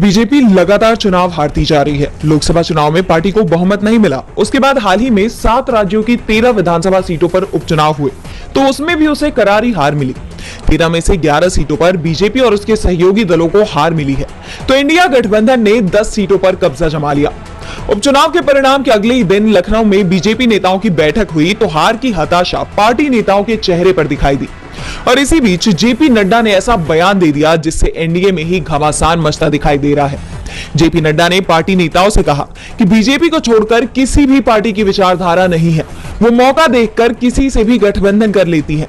BJP लगातार चुनाव हारती जा रही है। लोकसभा चुनाव में पार्टी को बहुमत नहीं मिला। उसके बाद हाल ही में 7 राज्यों की 13 विधानसभा सीटों पर उपचुनाव हुए, तो उसमें भी उसे करारी हार मिली। 13 में से 11 सीटों पर बीजेपी और उसके सहयोगी दलों को हार मिली है, तो इंडिया गठबंधन ने 10 सीटों पर कब्जा जमा लिया। उपचुनाव के परिणाम के अगले ही दिन लखनऊ में बीजेपी नेताओं की बैठक हुई, तो हार की हताशा पार्टी नेताओं के चेहरे पर दिखाई दी। और इसी बीच जेपी नड्डा ने ऐसा बयान दे दिया जिससे एनडीए में ही घमासान मचता दिखाई दे रहा है। जेपी नड्डा ने पार्टी नेताओं से कहा कि बीजेपी को छोड़कर किसी भी पार्टी की विचारधारा नहीं है, वो मौका देखकर किसी से भी गठबंधन कर लेती है।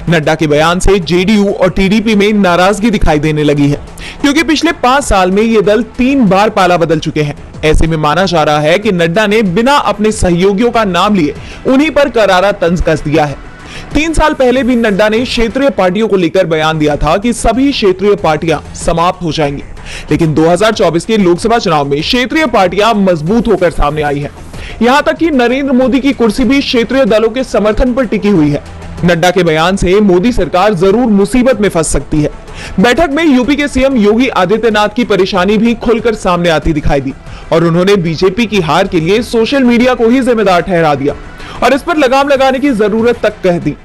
नड्डा के बयान से जेडीयू और टीडीपी में नाराजगी दिखाई देने लगी है, क्योंकि पिछले 5 साल में ये दल 3 बार पाला बदल चुके हैं। ऐसे में माना जा रहा है कि नड्डा ने बिना अपने सहयोगियों का नाम लिए उन्हीं पर करारा तंज कस दिया है। 3 साल पहले भी नड्डा ने क्षेत्रीय पार्टियों को लेकर बयान दिया था कि सभी क्षेत्रीय पार्टियां समाप्त हो जाएंगी, लेकिन 2024 के लोकसभा चुनाव में क्षेत्रीय पार्टियां मजबूत होकर सामने आई है। यहां तक कि नरेंद्र मोदी की कुर्सी भी क्षेत्रीय दलों के समर्थन पर टिकी हुई है। नड्डा के बयान से मोदी सरकार जरूर मुसीबत में फंस सकती है। बैठक में यूपी के सीएम योगी आदित्यनाथ की परेशानी भी खुलकर सामने आती दिखाई दी और उन्होंने बीजेपी की हार के लिए सोशल मीडिया को ही जिम्मेदार ठहरा दिया और इस पर लगाम लगाने की जरूरत तक कह दी।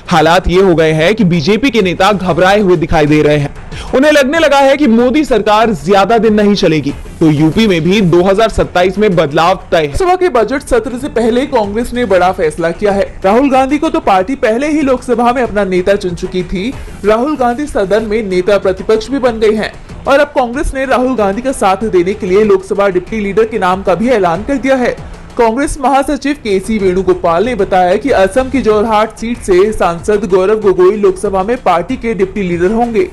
हालात ये हो गए हैं कि बीजेपी के नेता घबराए हुए दिखाई दे रहे हैं। उन्हें लगने लगा है कि मोदी सरकार ज्यादा दिन नहीं चलेगी, तो यूपी में भी 2027 में बदलाव तय है। लोकसभा के बजट सत्र से पहले कांग्रेस ने बड़ा फैसला किया है। राहुल गांधी को तो पार्टी पहले ही लोकसभा में अपना नेता चुन चुकी थी। राहुल गांधी सदन में नेता प्रतिपक्ष भी बन गए हैं और अब कांग्रेस ने राहुल गांधी का साथ देने के लिए लोकसभा डिप्टी लीडर के नाम का भी ऐलान कर दिया है। कांग्रेस महासचिव केसी वेणुगोपाल ने बताया कि असम की जोरहाट सीट से सांसद गौरव गोगोई लोकसभा में पार्टी के डिप्टी लीडर होंगे,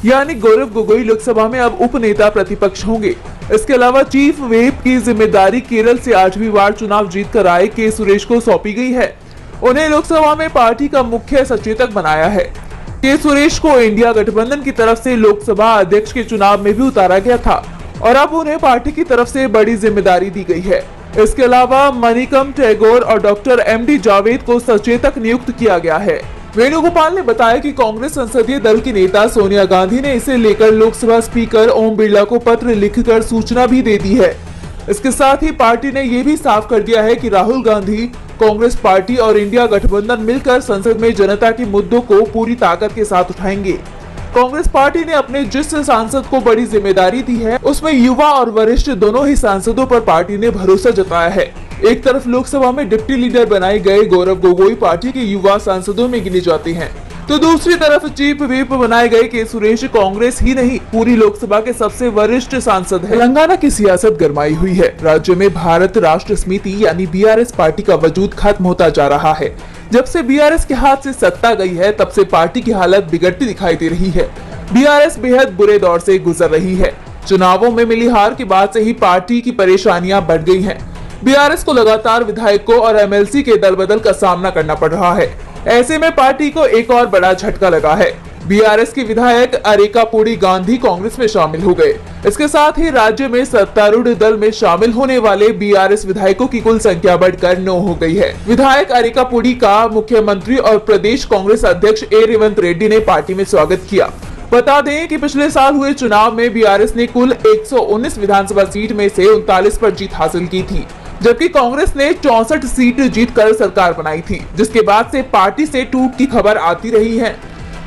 यानी गौरव गोगोई लोकसभा में अब उप नेता प्रतिपक्ष होंगे। इसके अलावा चीफ व्हिप की जिम्मेदारी केरल से 8वीं बार चुनाव जीतकर आए के सुरेश को सौंपी गई है। उन्हें लोकसभा में पार्टी का मुख्य सचेतक बनाया है। के सुरेश को इंडिया गठबंधन की तरफ से लोकसभा अध्यक्ष के चुनाव में भी उतारा गया था और अब उन्हें पार्टी की तरफ से बड़ी जिम्मेदारी दी गई है। इसके अलावा मणिकम टैगोर और डॉक्टर एमडी जावेद को सचेतक नियुक्त किया गया है। वेणुगोपाल ने बताया कि कांग्रेस संसदीय दल की नेता सोनिया गांधी ने इसे लेकर लोकसभा स्पीकर ओम बिरला को पत्र लिखकर सूचना भी दे दी है। इसके साथ ही पार्टी ने यह भी साफ कर दिया है कि राहुल गांधी, कांग्रेस पार्टी और इंडिया गठबंधन मिलकर संसद में जनता के मुद्दों को पूरी ताकत के साथ उठाएंगे। कांग्रेस पार्टी ने अपने जिस सांसद को बड़ी जिम्मेदारी दी है, उसमें युवा और वरिष्ठ दोनों ही सांसदों पर पार्टी ने भरोसा जताया है। एक तरफ लोकसभा में डिप्टी लीडर बनाए गए गौरव गोगोई पार्टी के युवा सांसदों में गिने जाते हैं, तो दूसरी तरफ चीफ व्हिप बनाए गए के सुरेश कांग्रेस ही नहीं पूरी लोकसभा के सबसे वरिष्ठ सांसद है। तेलंगाना की सियासत गरमाई हुई है। राज्य में भारत राष्ट्र समिति यानी बीआरएस पार्टी का वजूद खत्म होता जा रहा है। जब से बीआरएस के हाथ से सत्ता गई है, तब से पार्टी की हालत बिगड़ती दिखाई दे रही है। बीआरएस बेहद बुरे दौर से गुजर रही है। चुनावों में मिली हार के बाद से ही पार्टी की परेशानियां बढ़ गई हैं। बीआरएस को लगातार विधायकों और एमएलसी के दल बदल का सामना करना पड़ रहा है। ऐसे में पार्टी को एक और बड़ा झटका लगा है। बीआरएस के विधायक अरेकापुडी गांधी कांग्रेस में शामिल हो गए। इसके साथ ही राज्य में सत्तारूढ़ दल में शामिल होने वाले बीआरएस विधायकों की कुल संख्या बढ़कर 9 हो गई है। विधायक अरेकापुडी का मुख्यमंत्री और प्रदेश कांग्रेस अध्यक्ष ए रेवंत रेड्डी ने पार्टी में स्वागत किया। बता दें कि पिछले साल हुए चुनाव में बीआरएस ने कुल 119 विधानसभा सीट में से 39 पर जीत हासिल की थी, जबकि कांग्रेस ने 64 सीट जीतकर सरकार बनाई थी, जिसके बाद से पार्टी से टूट की खबर आती रही है।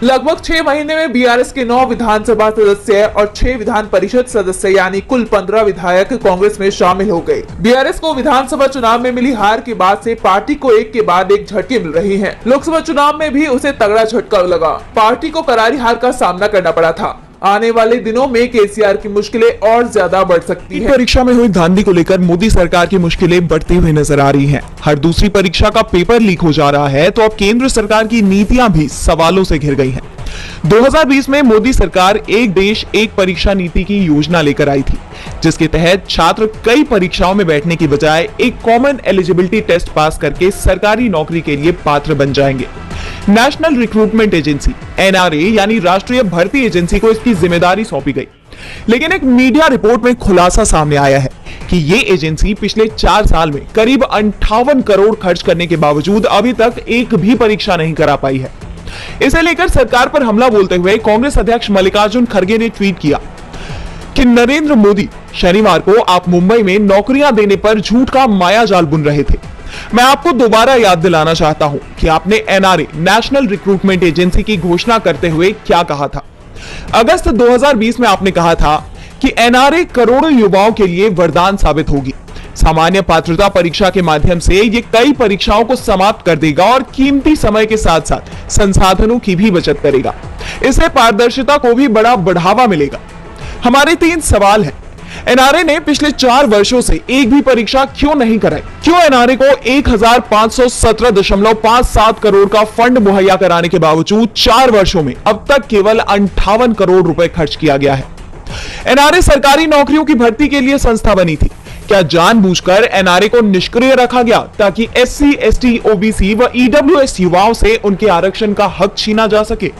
लगभग 6 महीने में बीआरएस के 9 विधानसभा सदस्य और 6 विधान परिषद सदस्य यानी कुल 15 विधायक कांग्रेस में शामिल हो गए। बीआरएस को विधानसभा चुनाव में मिली हार के बाद से पार्टी को एक के बाद एक झटके मिल रहे हैं। लोकसभा चुनाव में भी उसे तगड़ा झटका लगा। पार्टी को करारी हार का सामना करना पड़ा था। आने वाले दिनों में केसीआर की मुश्किलें और ज्यादा बढ़ सकती हैं। परीक्षा में हुई धांधली को लेकर मोदी सरकार की मुश्किलें बढ़ती हुई नजर आ रही हैं। हर दूसरी परीक्षा का पेपर लीक हो जा रहा है, तो अब केंद्र सरकार की नीतियां भी सवालों से घिर गई हैं। 2020 में मोदी सरकार एक देश एक परीक्षा नीति की योजना लेकर आई थी, जिसके तहत छात्र कई परीक्षाओं में बैठने की बजाय एक कॉमन एलिजिबिलिटी टेस्ट पास करके सरकारी नौकरी के लिए पात्र बन जाएंगे। नेशनल रिक्रूटमेंट एजेंसी एनआरए यानी राष्ट्रीय भर्ती एजेंसी को इसकी जिम्मेदारी सौंपी गई, लेकिन एक मीडिया रिपोर्ट में खुलासा सामने आया है कि ये एजेंसी पिछले 4 साल में करीब 58 करोड़ खर्च करने के बावजूद अभी तक एक भी परीक्षा नहीं करा पाई है। इसे लेकर सरकार पर हमला बोलते हुए कांग्रेस अध्यक्ष मल्लिकार्जुन खड़गे ने ट्वीट किया कि नरेंद्र मोदी शनिवार को आप मुंबई में नौकरियां देने पर झूठ का मायाजाल बुन रहे थे। मैं आपको दोबारा याद दिलाना चाहता हूं कि आपने एनआरए नेशनल रिक्रूटमेंट एजेंसी की घोषणा करते हुए क्या कहा था। अगस्त 2020 में आपने कहा था कि एनआरए करोड़ों युवाओं के लिए वरदान साबित होगी। सामान्य पात्रता परीक्षा के माध्यम से ये कई परीक्षाओं को समाप्त कर देगा और कीमती समय के साथ साथ संसाधनों की भी बचत करेगा। इससे पारदर्शिता को भी बड़ा बढ़ावा मिलेगा। हमारे 3 सवाल हैं। एनआरए ने पिछले 4 वर्षों से एक भी परीक्षा क्यों नहीं कराई? क्यों एनआरए को 1517.57 करोड़ का फंड मुहैया कराने के बावजूद 4 वर्षों में अब तक केवल 58 करोड़ रुपए खर्च किया गया है? एनआरए सरकारी नौकरियों की भर्ती के लिए संस्था बनी थी। क्या जानबूझकर एनआरए को निष्क्रिय रखा गया ताकि एससी, एसटी, ओबीसी व ईडब्ल्यूएस युवाओं से उनके आरक्षण का हक छीना जा सके?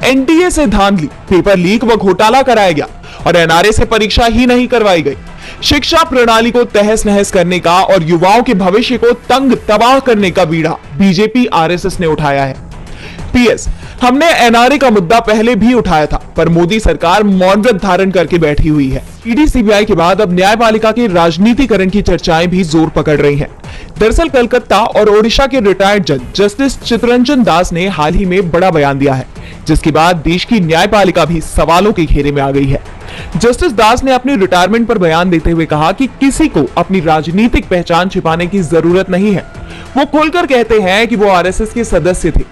एनटीए से धांधली, पेपर लीक व घोटाला कराया गया और एनआरए से परीक्षा ही नहीं करवाई गई। शिक्षा प्रणाली को तहस नहस करने का और युवाओं के भविष्य को तंग तबाह करने का बीड़ा बीजेपी आरएसएस ने उठाया है। पीएस, हमने एनआरए का मुद्दा पहले भी उठाया था, पर मोदी सरकार मौन व्रत धारण करके बैठी हुई है। ईडी सीबीआई के बाद अब न्यायपालिका के राजनीतिकरण की चर्चाएं भी जोर पकड़ रही हैं। दरअसल कलकत्ता और ओडिशा के रिटायर्ड जज जस्टिस चित्तरंजन दास ने हाल ही में बड़ा बयान दिया है, जिसके बाद देश की न्यायपालिका भी सवालों के घेरे में आ गई है। जस्टिस दास ने अपनी रिटायरमेंट पर बयान देते हुए कहा कि किसी को अपनी राजनीतिक पहचान छिपाने की जरूरत नहीं है। वो खुलकर कहते हैं कि वो आरएसएस के सदस्य थे।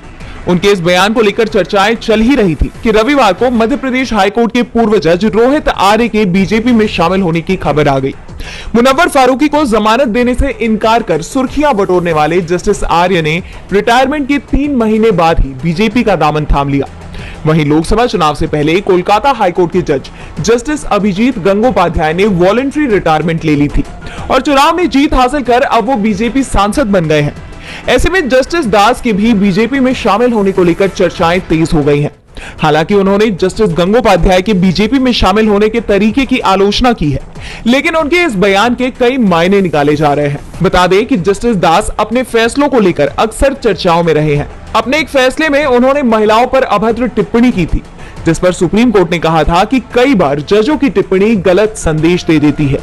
उनके इस बयान को लेकर चर्चाएं चल ही रही थी कि रविवार को मध्य प्रदेश हाईकोर्ट के पूर्व जज रोहित आर्य के बीजेपी में शामिल होने की खबर आ गई। मुनव्वर फारूकी को जमानत देने से इनकार कर सुर्खियां बटोरने वाले जस्टिस आर्य ने रिटायरमेंट के 3 महीने बाद ही बीजेपी का दामन थाम लिया। वहीं लोकसभा चुनाव से पहले कोलकाता हाईकोर्ट के जज जस्टिस अभिजीत गंगोपाध्याय ने वॉलंटरी रिटायरमेंट ले ली थी और चुनाव में जीत हासिल कर अब वो बीजेपी सांसद बन गए हैं। ऐसे में जस्टिस दास के भी बीजेपी में शामिल होने को लेकर चर्चाएं तेज हो गई हैं। हालांकि उन्होंने जस्टिस गंगोपाध्याय के बीजेपी में शामिल होने के तरीके की आलोचना की है, लेकिन उनके इस बयान के कई मायने निकाले जा रहे हैं। बता दें कि जस्टिस दास अपने फैसलों को लेकर अक्सर चर्चाओं में रहे हैं। अपने एक फैसले में उन्होंने महिलाओं पर अभद्र टिप्पणी की थी, जिस पर सुप्रीम कोर्ट ने कहा था कि कई बार जजों की टिप्पणी गलत संदेश दे देती है।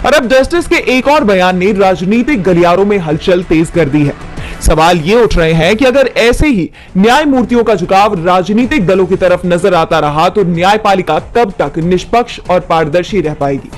और अब जस्टिस के एक और बयान ने राजनीतिक गलियारों में हलचल तेज कर दी है। सवाल ये उठ रहे हैं कि अगर ऐसे ही न्यायमूर्तियों का झुकाव राजनीतिक दलों की तरफ नजर आता रहा तो न्यायपालिका कब तक निष्पक्ष और पारदर्शी रह पाएगी?